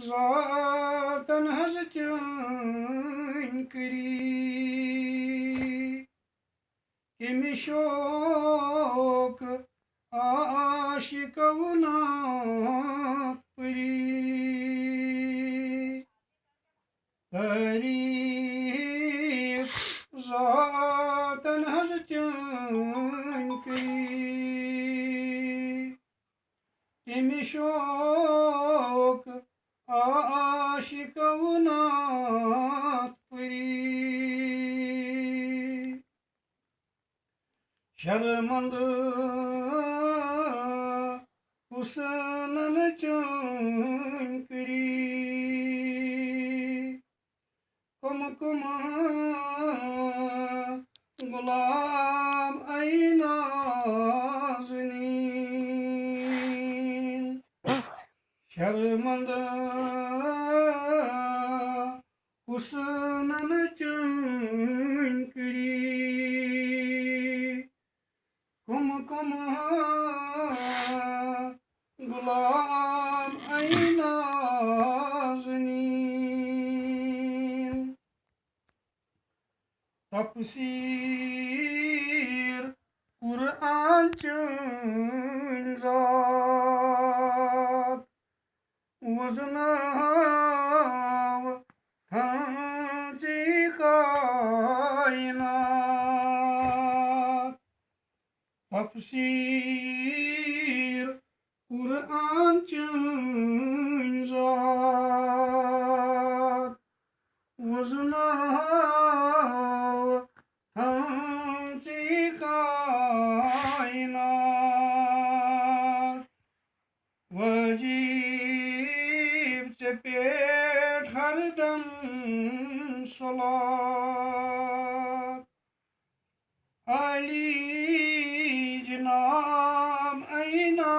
ज़ातन हज़ चैन करी किमि शोक आशिकव नात परी तारीफ ज़ातन हज़ चैन करी किमि शोक आशिकव नात परी शर्मंद हुस्नन चैन करी कुम कुम गुलाम आई नाज़नीन शर्मंद हुस्नन चैन करी कुम कुम गुलाम आई नाज़नीन तफसीर कुरान चैन ज़ात वज़नाव थांची कायनात तफसीर कुरान चैन ज़ात वज़नाव थांची कायनात वजीब चे पेट हरदम सलात अली जनाब ऐना